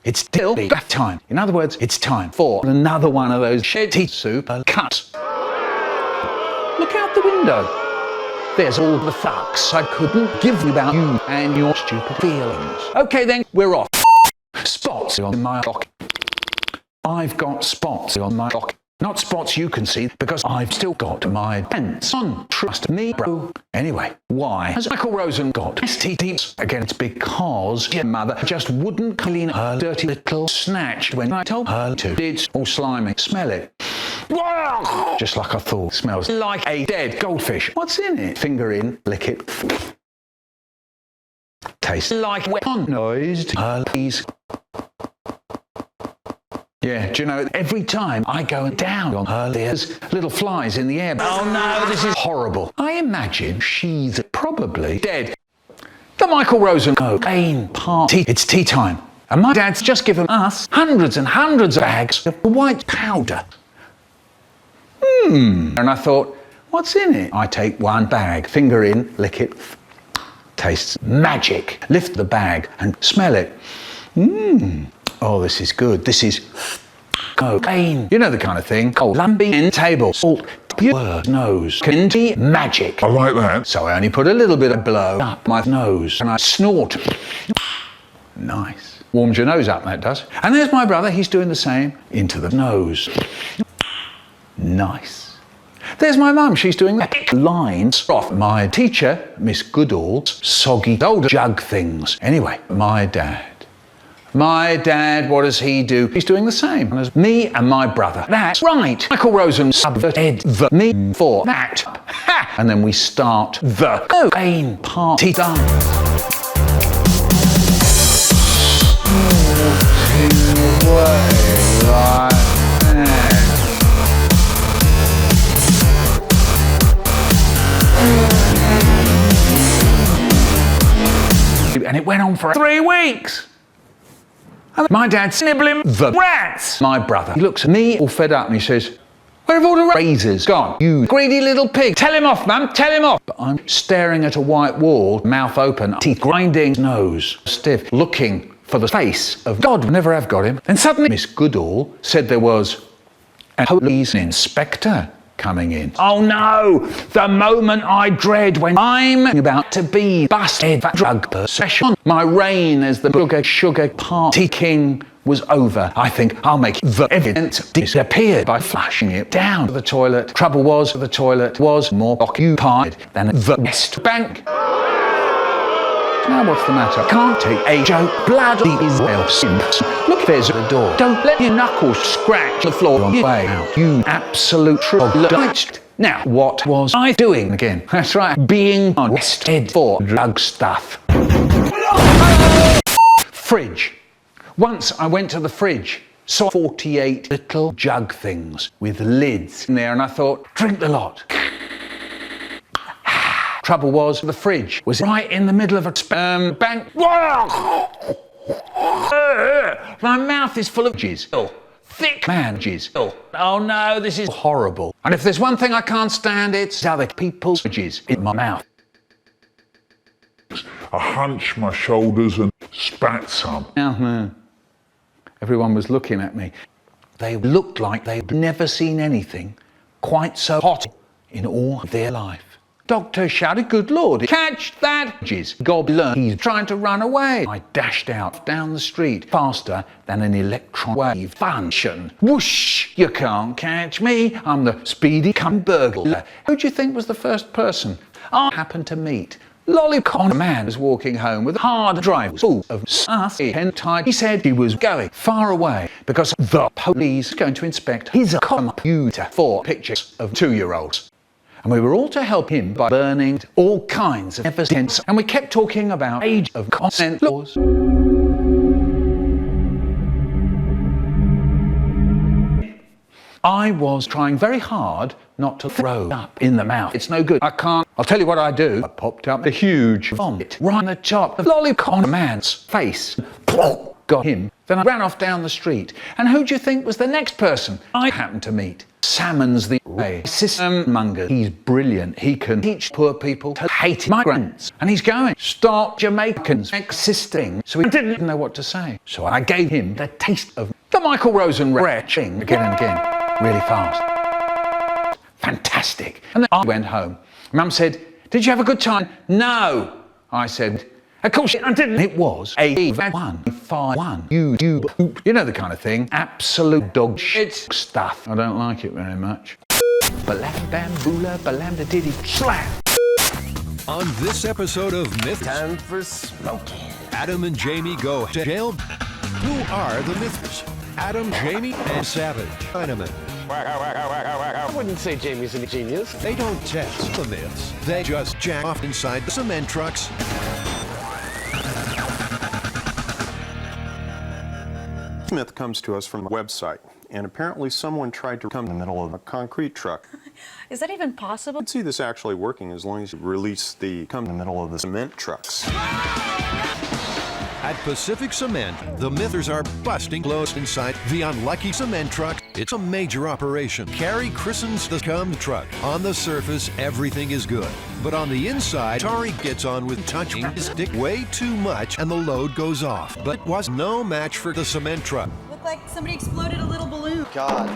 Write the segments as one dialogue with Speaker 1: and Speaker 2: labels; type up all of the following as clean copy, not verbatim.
Speaker 1: It's still bath time. In other words, it's time for another one of those shitty super cuts. Look out the window. There's all the fucks I couldn't give you about you and your stupid feelings. Okay then, we're off. Spots on my clock. I've got spots on my clock. Not spots you can see, because I've still got my pants on. Trust me, bro. Anyway, why has Michael Rosen got STDs? Again, it's because your mother just wouldn't clean her dirty little snatch when I told her to. It's all slimy. Smell it. Just like I thought. Smells like a dead goldfish. What's in it? Finger in, lick it. Tastes like weaponized herpes. Yeah, do you know, every time I go down on her, there's little flies in the air. Oh no, this is horrible. I imagine she's probably dead. The Michael Rosen cocaine party. It's tea time. And my dad's just given us hundreds and hundreds of bags of white powder. And I thought, what's in it? I take one bag, finger in, lick it. Tastes magic. Lift the bag and smell it. Oh, this is good. This is cocaine. You know the kind of thing. Cold, lumpy, in table, salt, pure nose. Can be magic.
Speaker 2: I like that.
Speaker 1: So I only put a little bit of blow up my nose and I snort. Nice. Warms your nose up, that does. And there's my brother. He's doing the same. Into the nose. Nice. There's my mum. She's doing the lines off my teacher, Miss Goodall's soggy old jug things. Anyway, my dad. My dad, what does he do? He's doing the same as me and my brother. That's right. Michael Rosen subverted the me for that. Ha! And then we start the cocaine party dance. And it went on for 3 weeks. And my dad's nibbling the rats. My brother, he looks at me all fed up and he says, where have all the razors gone? You greedy little pig. Tell him off, Mum, tell him off. But I'm staring at a white wall, mouth open, teeth grinding, nose stiff, looking for the face of God. Never have got him. Then suddenly Miss Goodall said there was a police inspector coming in. Oh no, the moment I dread when I'm about to be busted for drug possession. My reign as the sugar party king was over. I think I'll make the evidence disappear by flushing it down the toilet. Trouble was, the toilet was more occupied than the West Bank. Now what's the matter? Can't take a joke. Bloody Israel Simpson. Look, there's the door. Don't let your knuckles scratch the floor on your way out. You absolute troglodyte. Now, what was I doing again? That's right, being arrested for drug stuff. Fridge. Once I went to the fridge, saw 48 little jug things with lids in there, and I thought, drink the lot. Trouble was, the fridge was right in the middle of a bank. My mouth is full of jizz. Thick man jizz. Oh no, this is horrible. And if there's one thing I can't stand, it's other people's jizz in my mouth.
Speaker 2: I hunched my shoulders and spat some.
Speaker 1: Everyone was looking at me. They looked like they'd never seen anything quite so hot in all of their life. Doctor shouted, good Lord, catch that jizz gobbler, he's trying to run away. I dashed out down the street faster than an electron wave function. Whoosh, you can't catch me, I'm the speedy cum burglar. Who do you think was the first person I happened to meet? Lolicon man was walking home with a hard drive full of sassy hentai. He said he was going far away because the police were going to inspect his computer for pictures of 2-year-olds. And we were all to help him by burning all kinds of evidence. And we kept talking about age of consent laws. I was trying very hard not to throw up in the mouth. It's no good. I can't. I'll tell you what I do. I popped up a huge vomit right on the top of Lolicon man's face. Got him. Then I ran off down the street. And who do you think was the next person I happened to meet? Salmon's the system monger. He's brilliant. He can teach poor people to hate migrants. And he's going, stop Jamaicans existing. So he didn't know what to say. So I gave him the taste of the Michael Rosen retching again and again, really fast. Fantastic. And then I went home. Mum said, did you have a good time? No. I said, of course I didn't. It was a Yvad151. You know the kind of thing. Absolute dog shit stuff. I don't like it very much. Balam bam boola balam da diddy slap.
Speaker 3: On this episode of Myth,
Speaker 4: Time for smoking.
Speaker 3: Adam and Jamie go to jail. Who are the Mythers? Adam, Jamie, and Savage Chinaman.
Speaker 4: I wouldn't say Jamie's a genius.
Speaker 3: They don't test the myths. They just jack off inside the cement trucks.
Speaker 5: This myth comes to us from a website, and apparently someone tried to come in the middle of a concrete truck.
Speaker 6: Is that even possible?
Speaker 5: I could see this actually working as long as you release the come in the middle of the cement trucks.
Speaker 3: At Pacific Cement, the Mythers are busting close inside the unlucky cement truck. It's a major operation. Carrie christens the cum truck. On the surface, everything is good. But on the inside, Tari gets on with touching his dick way too much and the load goes off. But was no match for the cement truck.
Speaker 6: Looked like somebody exploded a little balloon.
Speaker 4: God.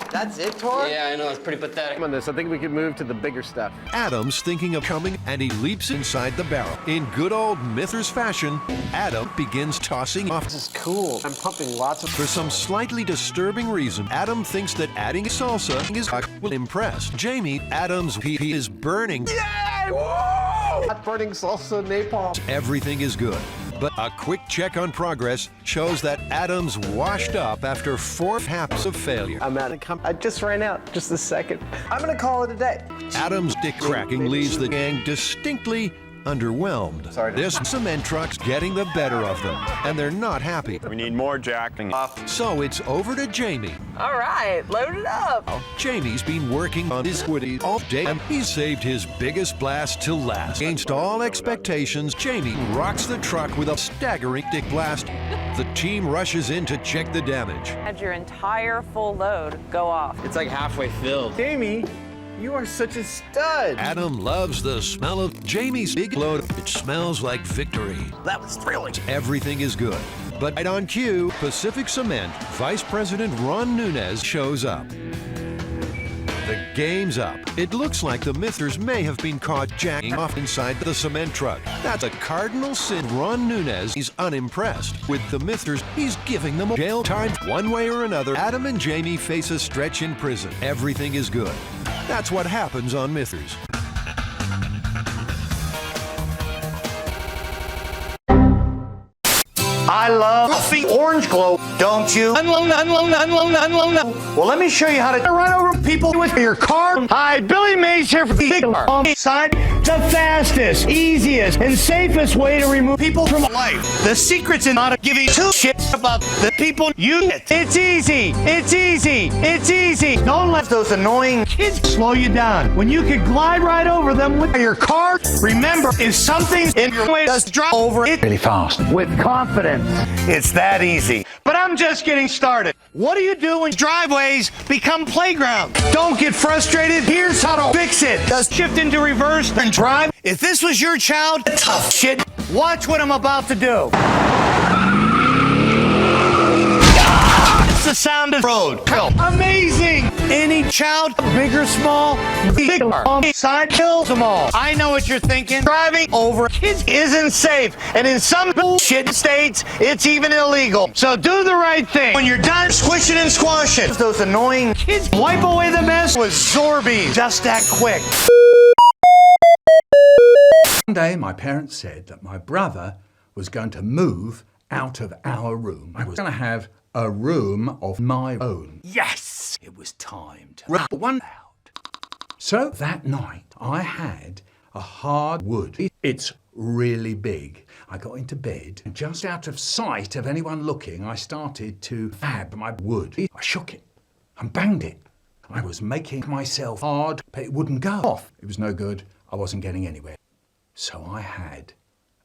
Speaker 4: That's it, Tor?
Speaker 7: Yeah, I know, it's pretty pathetic.
Speaker 4: On this, I think we could move to the bigger stuff.
Speaker 3: Adam's thinking of coming and he leaps inside the barrel. In good old Mythers fashion, Adam begins tossing off.
Speaker 4: This is cool. I'm pumping lots of...
Speaker 3: For some slightly disturbing reason, Adam thinks that adding salsa in his cock will impress Jamie. Adam's pee is burning.
Speaker 4: Yay! Whoa! Hot burning salsa napalm.
Speaker 3: Everything is good. But a quick check on progress shows that Adam's washed up after 4 halves of failure.
Speaker 4: I'm out of I just ran out. Just a second. I'm gonna call it a day.
Speaker 3: Adam's dick cracking leaves the gang distinctly underwhelmed.
Speaker 4: Sorry.
Speaker 3: This cement truck's getting the better of them, and they're not happy.
Speaker 5: We need more jacking off.
Speaker 3: So it's over to Jamie.
Speaker 6: All right, load it up.
Speaker 3: Jamie's been working on his woody all day, and he's saved his biggest blast till last. Against all expectations, Jamie rocks the truck with a staggering dick blast. The team rushes in to check the damage.
Speaker 6: Had your entire full load go off.
Speaker 7: It's like halfway filled.
Speaker 4: Jamie, you are such a stud.
Speaker 3: Adam loves the smell of Jamie's big load. It smells like victory.
Speaker 4: That was thrilling.
Speaker 3: Everything is good. But right on cue, Pacific Cement Vice President Ron Nunez shows up. The game's up. It looks like the Mythers may have been caught jacking off inside the cement truck. That's a cardinal sin. Ron Nunez is unimpressed. With the Mythers, he's giving them jail time. One way or another, Adam and Jamie face a stretch in prison. Everything is good. That's what happens on Mythers.
Speaker 8: I love the orange glow, don't you? Unload. Well, let me show you how to run over people with your car. Hi, Billy Mays here for the side. The fastest, easiest, and safest way to remove people from life. The secret's in not giving two shits about the people you hit. It's easy. It's easy. It's easy. Don't let those annoying kids slow you down. When you could glide right over them with your car, remember, if something's in your way, just drive over it
Speaker 1: Really fast.
Speaker 8: with confidence. It's that easy. But I'm just getting started. What do you do when driveways become playgrounds? Don't get frustrated. Here's how to fix it. Just shift into reverse and drive. If this was your child, tough shit. Watch what I'm about to do. It's the sound of road. Amazing. Any child, big or small, big side kills them all. I know what you're thinking. Driving over kids isn't safe. And in some bullshit states, it's even illegal. So do the right thing. When you're done squishing and squashing those annoying kids, wipe away the mess with Zorbies. Just that quick.
Speaker 9: One day, my parents said that my brother was going to move out of our room. I was going to have a room of my own. Yes! It was time to rub one out. So that night, I had a hardwood. It's really big. I got into bed, and just out of sight of anyone looking, I started to fab my wood. I shook it and banged it. I was making myself hard, but it wouldn't go off. It was no good. I wasn't getting anywhere. So I had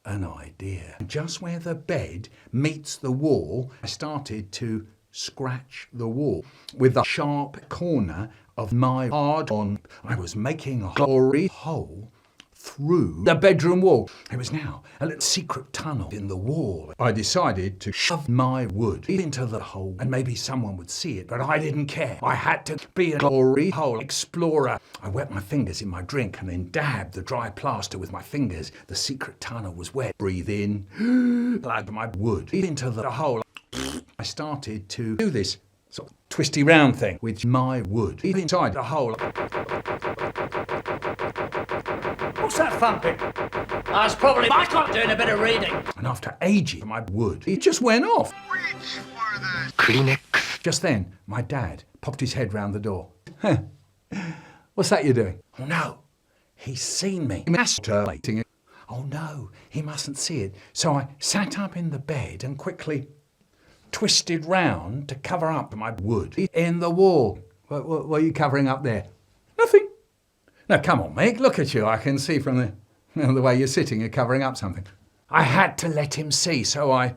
Speaker 9: an idea. Just where the bed meets the wall, I started to scratch the wall with the sharp corner of my hard-on. I was making a glory hole through the bedroom wall. There was now a little secret tunnel in the wall. I decided to shove my wood into the hole and maybe someone would see it, but I didn't care. I had to be a glory hole explorer. I wet my fingers in my drink and then dabbed the dry plaster with my fingers. The secret tunnel was wet. Breathe in, plug my wood into the hole. I started to do this sort of twisty round thing with my wood inside the hole.
Speaker 8: What's that thumping? That's probably my clock doing a bit of reading.
Speaker 9: And after ages, my wood, it just went off. Kleenex. Just then, my dad popped his head round the door. What's that you're doing? Oh no, he's seen me masturbating. Oh no, he mustn't see it. So I sat up in the bed and quickly twisted round to cover up my wood in the wall. What are you covering up there? Nothing. Now, come on, Mick, look at you. I can see from the way you're sitting, you're covering up something. I had to let him see, so I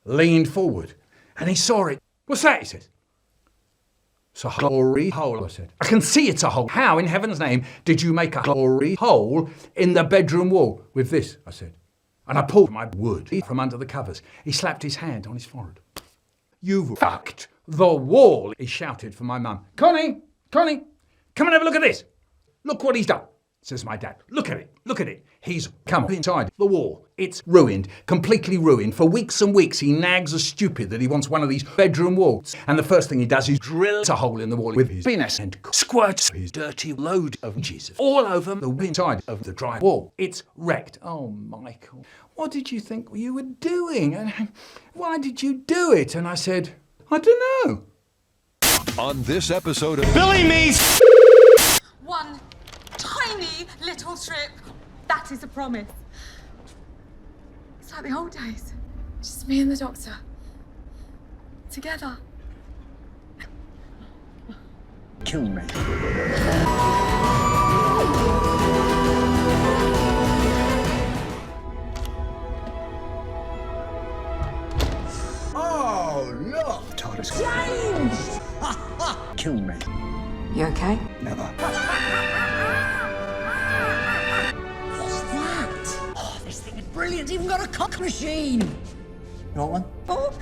Speaker 9: leaned forward, and he saw it. What's that, he says. It's a glory hole, I said. I can see it's a hole. How, in heaven's name, did you make a glory hole in the bedroom wall? With this, I said. And I pulled my wood from under the covers. He slapped his hand on his forehead. You've fucked the wall, he shouted for my mum. Connie, come and have a look at this. Look what he's done, says my dad. Look at it. He's come inside the wall. It's ruined, completely ruined. For weeks and weeks he nags a stupid that he wants one of these bedroom walls. And the first thing he does is drill a hole in the wall with his penis and squirts his dirty load of jizz all over the inside of the dry wall. It's wrecked. Oh, Michael, what did you think you were doing? And why did you do it? And I said, I don't know.
Speaker 3: On this episode of
Speaker 8: Billy Mays.
Speaker 6: One tiny little trip. That is a promise. It's like the old days. Just me and the doctor. Together.
Speaker 8: Kill me. Oh, look! TARDIS changed! Kill me.
Speaker 6: You okay?
Speaker 8: Never. What's that? Oh, this thing is brilliant. It's even got a cock machine. You want one?
Speaker 6: Oh,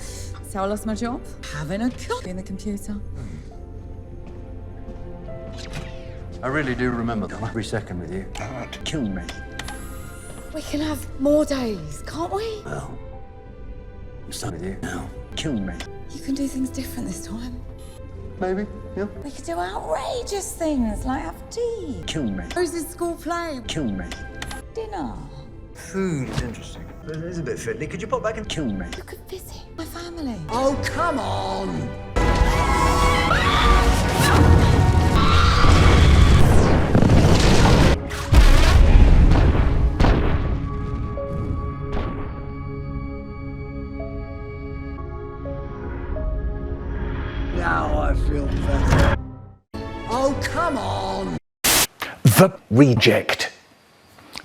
Speaker 6: so I lost my job? Having a cook in the computer.
Speaker 8: I really do remember every second with you. Kill me.
Speaker 6: We can have more days, can't we?
Speaker 8: Well, I'm stuck with you now. Kill me.
Speaker 6: You can do things different this time.
Speaker 8: Maybe, yeah.
Speaker 6: We could do outrageous things like have tea.
Speaker 8: Kill me.
Speaker 6: Rose's school play.
Speaker 8: Kill me.
Speaker 6: Dinner.
Speaker 8: Food is interesting. It is a bit fiddly. Could you pop back and kill me?
Speaker 6: You could visit my family.
Speaker 8: Oh, come on! Now I feel better. Oh, come on!
Speaker 1: The reject.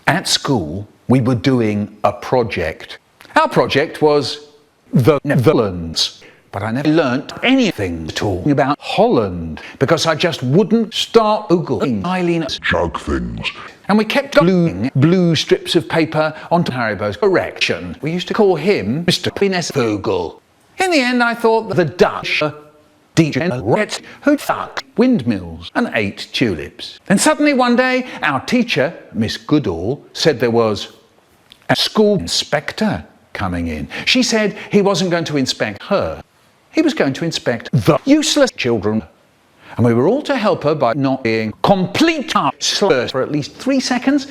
Speaker 1: At school, we were doing a project. Our project was the Netherlands. But I never learnt anything at all about Holland because I just wouldn't start Googling Eileen's
Speaker 2: Chug things.
Speaker 1: And we kept gluing blue strips of paper onto Haribo's correction. We used to call him Mr. Penis Vogel. In the end, I thought that the Dutch degenerates who'd fucked windmills and ate tulips. Then suddenly one day, our teacher, Miss Goodall, said there was a school inspector coming in. She said he wasn't going to inspect her. He was going to inspect the useless children. And we were all to help her by not being complete slurs for at least 3 seconds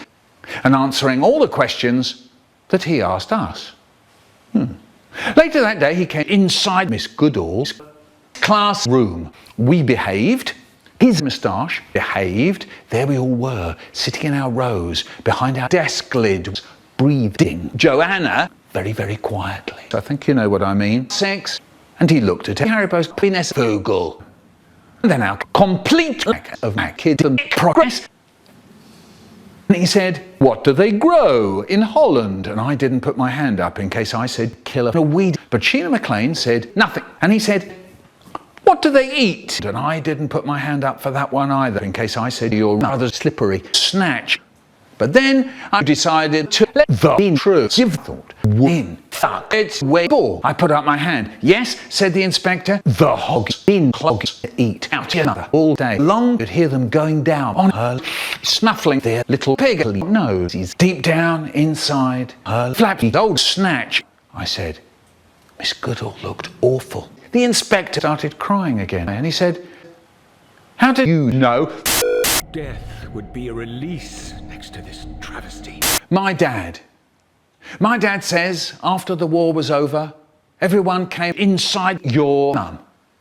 Speaker 1: and answering all the questions that he asked us. Later that day, he came inside Miss Goodall's classroom. We behaved. His moustache behaved. There we all were, sitting in our rows, behind our desk lids, breathing. Joanna, very, very quietly. I think you know what I mean. 6. And he looked at Haribo's penis Vogel. And then our complete lack of kid progress. And he said, what do they grow in Holland? And I didn't put my hand up in case I said kill a weed. But Sheena McLean said nothing. And he said, what do they eat? And I didn't put my hand up for that one either in case I said your mother's slippery snatch. But then I decided to let the intrusive thought win. Fuck, it's way ball. I put up my hand. Yes, said the inspector, the hogs in clogs to eat out your mother all day long. Could hear them going down on her, snuffling their little piggly noses deep down inside her flappy old snatch. I said, Miss Goodall looked awful. The inspector started crying again, and he said, how did you know?
Speaker 10: Death would be a release next to this travesty.
Speaker 1: My dad says after the war was over, everyone came inside your mum.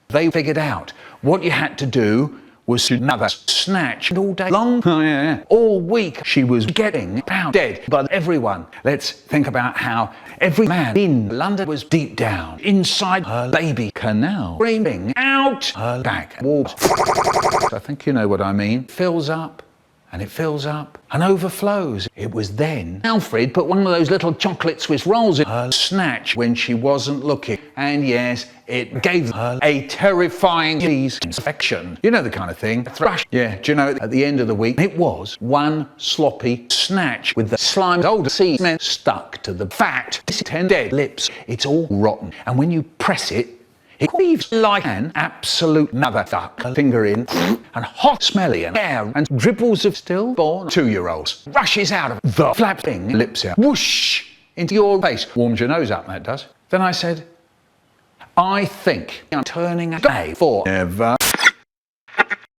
Speaker 1: They figured out what you had to do was to another snatch all day long. Oh, yeah. All week she was getting about dead by everyone. Let's think about how every man in London was deep down inside her baby canal, screaming out her back. I think you know what I mean. Fills up. And it fills up and overflows. It was then Alfred put one of those little chocolate Swiss rolls in her snatch when she wasn't looking. And yes, it gave her a terrifying disease infection. You know the kind of thing. Thrush. Yeah, do you know, at the end of the week, it was one sloppy snatch with the slimed old cement stuck to the fat, dead lips. It's all rotten. And when you press it, it leaves like an absolute motherfucker finger in and hot smelly and air and dribbles of stillborn 2-year-olds rushes out of the flapping lips out, whoosh, into your face. Warms your nose up, that does. Then I said, I think I'm turning away forever.